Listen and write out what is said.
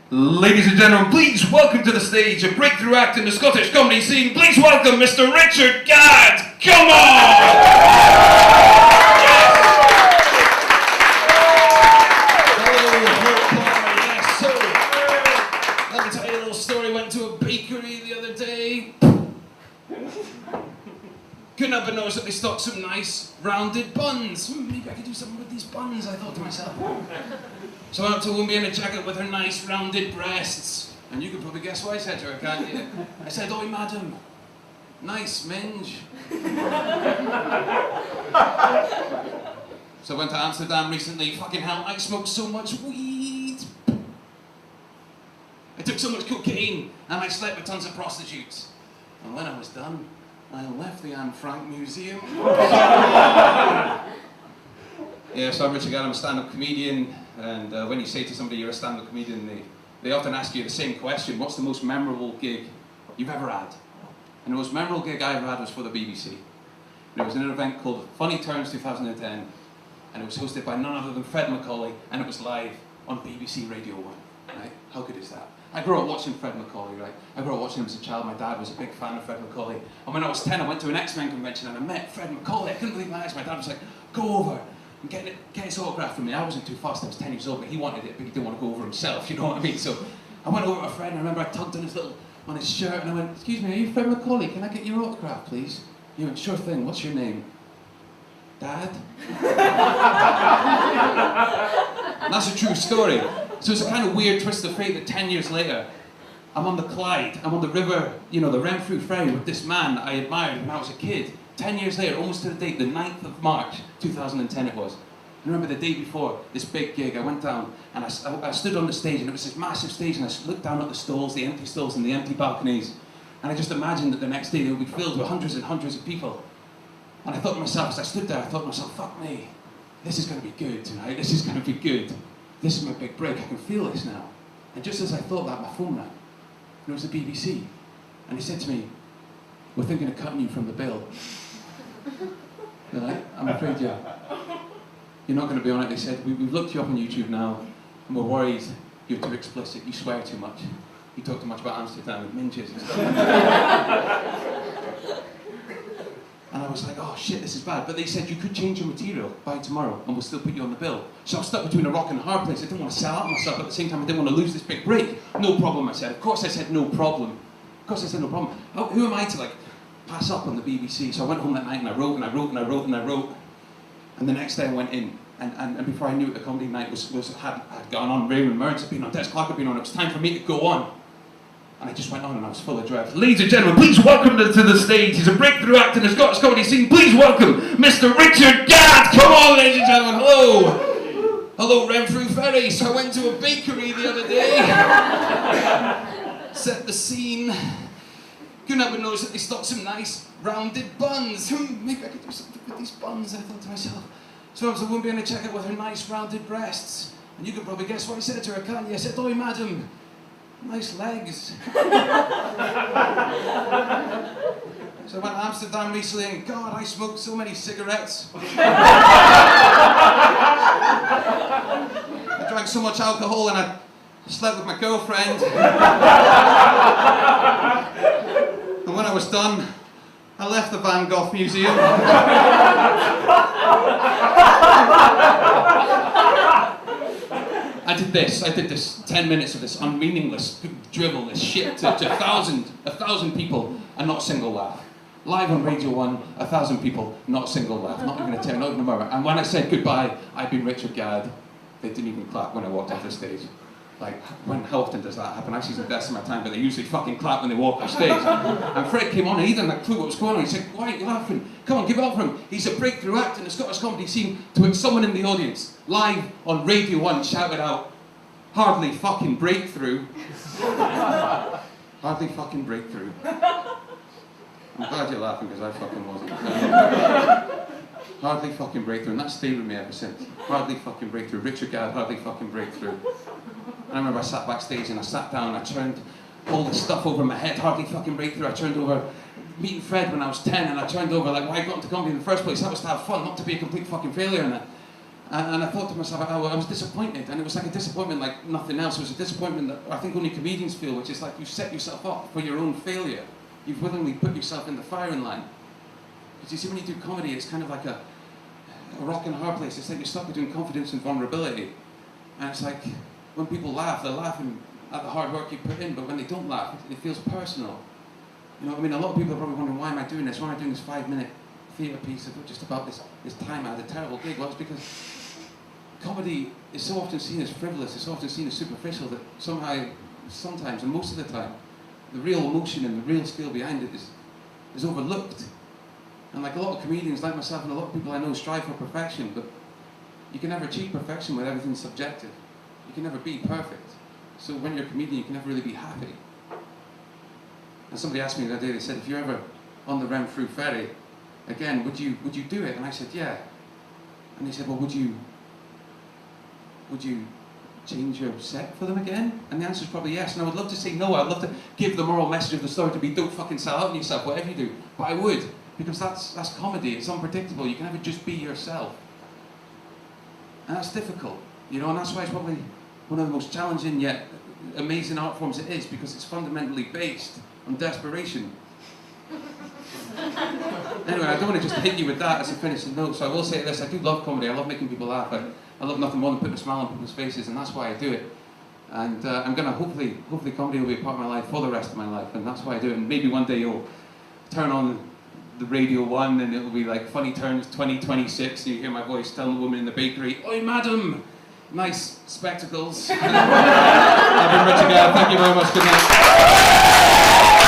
Ladies and gentlemen, please welcome to the stage a breakthrough act in the Scottish comedy scene. Please welcome Mr. Richard Gadd. Come on! Couldn't help but notice that they stocked some nice rounded buns. Maybe I could do something with these buns, I thought to myself. So I went up to a woman in a jacket with her nice rounded breasts. And you can probably guess what I said to her, can't you? I said, "Oi, madam, nice minge." So I went to Amsterdam recently. Fucking hell, I smoked so much weed. I took so much cocaine and I slept with tons of prostitutes. And when I was done, I left the Anne Frank Museum. Yeah, so I'm Richard Gadd, I'm a stand-up comedian, and when you say to somebody you're a stand-up comedian, they often ask you the same question: what's the most memorable gig you've ever had? And the most memorable gig I ever had was for the BBC. And it was in an event called Funny Turns 2010, and it was hosted by none other than Fred Macaulay, and it was live on BBC Radio 1, right? How good is that? I grew up watching Fred Macaulay, right? I grew up watching him as a child. My dad was a big fan of Fred Macaulay. And when I was 10, I went to an X-Men convention and I met Fred Macaulay. I couldn't believe my eyes. My dad was like, "Go over and get his autograph from me." I wasn't too fast, I was 10 years old, but he wanted it, but he didn't want to go over himself, you know what I mean? So I went over to Fred, and I remember I tugged on his shirt, and I went, "Excuse me, are you Fred Macaulay? Can I get your autograph, please?" He went, "Sure thing, what's your name?" "Dad?" And that's a true story. So it's a kind of weird twist of fate that 10 years later, I'm on the Clyde, I'm on the river, you know, the Renfrew ferry with this man I admired when I was a kid. 10 years later, almost to the date, the 9th of March, 2010 it was. I remember the day before this big gig, I went down and I stood on the stage, and it was this massive stage, and I looked down at the stalls, the empty stalls and the empty balconies, and I just imagined that the next day they would be filled with hundreds and hundreds of people. And I thought to myself, as I stood there, I thought to myself, fuck me, this is going to be good tonight, this is going to be good. This is my big break, I can feel this now. And just as I thought that, my phone rang. And it was the BBC. And he said to me, "We're thinking of cutting you from the bill." Right? "I'm afraid you're not going to be on it." They said, "We've looked you up on YouTube now, and we're worried you're too explicit, you swear too much. You talk too much about Amsterdam and minges and stuff." And I was like, "Oh shit, this is bad." But they said, "You could change your material by tomorrow and we'll still put you on the bill." So I was stuck between a rock and a hard place. I didn't want to sell out myself, but at the same time I didn't want to lose this big break. "No problem," I said. Of course I said no problem. Of course I said no problem. Who am I to pass up on the BBC? So I went home that night and I wrote and I wrote and I wrote and I wrote. And the next day I went in, and before I knew it, the comedy night had gone on. Raymond Mearns had been on, Des Clark had been on. It was time for me to go on. And I just went on and I was full of dread. Ladies and gentlemen, please welcome to the stage. He's a breakthrough act in the Scottish comedy scene. Please welcome Mr. Richard Gadd. Come on, ladies and gentlemen. Hello. Hello, Renfrew ferry. So I went to a bakery the other day. Set the scene. Couldn't help but notice that they stocked some nice rounded buns. Maybe I could do something with these buns, I thought to myself. So I was a woman in a jacket with her nice rounded breasts. And you can probably guess what I said to her, can't you? I said, "Oi, madam, nice legs." So I went to Amsterdam recently, and God, I smoked so many cigarettes. I drank so much alcohol and I slept with my girlfriend. And when I was done, I left the Van Gogh Museum. I did this 10 minutes of this unmeaningless drivel, this shit to 1,000 people, and not a single laugh. Live on Radio 1, 1,000 people, not a single laugh, not even a tear, not even a murmur. And when I said goodbye, I've been Richard Gadd, they didn't even clap when I walked off the stage. How often does that happen? Actually, it's investing my time, but they usually fucking clap when they walk off stage. And Fred came on, and he didn't have a clue what was going on. He said, "Why are you laughing? Come on, give it up for him. He's a breakthrough act in the Scottish comedy scene," to which someone in the audience, live on Radio 1, shouted out, "Hardly fucking breakthrough." Hardly fucking breakthrough. I'm glad you're laughing, because I fucking wasn't. Hardly fucking breakthrough, and that's stayed with me ever since. Hardly fucking breakthrough. Richard Gadd, hardly fucking breakthrough. And I remember I sat backstage and I sat down and I turned all the stuff over my head, hardly fucking breakthrough. I turned over meeting Fred when I was 10, and I turned over why I got into comedy in the first place. That was to have fun, not to be a complete fucking failure in it. And I thought to myself, oh, well, I was disappointed, and it was like a disappointment like nothing else. It was a disappointment that I think only comedians feel, which is like you set yourself up for your own failure. You've willingly put yourself in the firing line. Because you see, when you do comedy, it's kind of like a rock and a hard place. It's like you're stuck between confidence and vulnerability. And it's like, when people laugh, they're laughing at the hard work you put in, but when they don't laugh, it feels personal. You know what I mean? A lot of people are probably wondering, why am I doing this? Why am I doing this 5-minute theatre piece just about this time I had a terrible gig? Well, it's because comedy is so often seen as frivolous, it's so often seen as superficial that somehow, sometimes, and most of the time, the real emotion and the real skill behind it is overlooked. And like a lot of comedians, like myself and a lot of people I know, strive for perfection, but you can never achieve perfection when everything's subjective. You can never be perfect. So when you're a comedian, you can never really be happy. And somebody asked me the other day, they said, if you're ever on the Renfrew ferry, again, would you do it? And I said, yeah. And they said, well, would you change your set for them again? And the answer is probably yes. And I would love to say no. I'd love to give the moral message of the story to be, don't fucking sell out on yourself, whatever you do. But I would, because that's comedy. It's unpredictable. You can never just be yourself. And that's difficult, you know, and that's why it's probably one of the most challenging yet amazing art forms it is, because it's fundamentally based on desperation. Anyway, I don't want to just hit you with that as a finishing note, so I will say this: I do love comedy. I love making people laugh. I love nothing more than putting a smile on people's faces, and that's why I do it. And I'm gonna hopefully comedy will be a part of my life for the rest of my life, and that's why I do it. And maybe one day you'll turn on the Radio 1 and it'll be like Funny Turns 2026, and you hear my voice telling the woman in the bakery, "Oi, madam, nice spectacles." I've been Richard Gale. Thank you very much. Good night.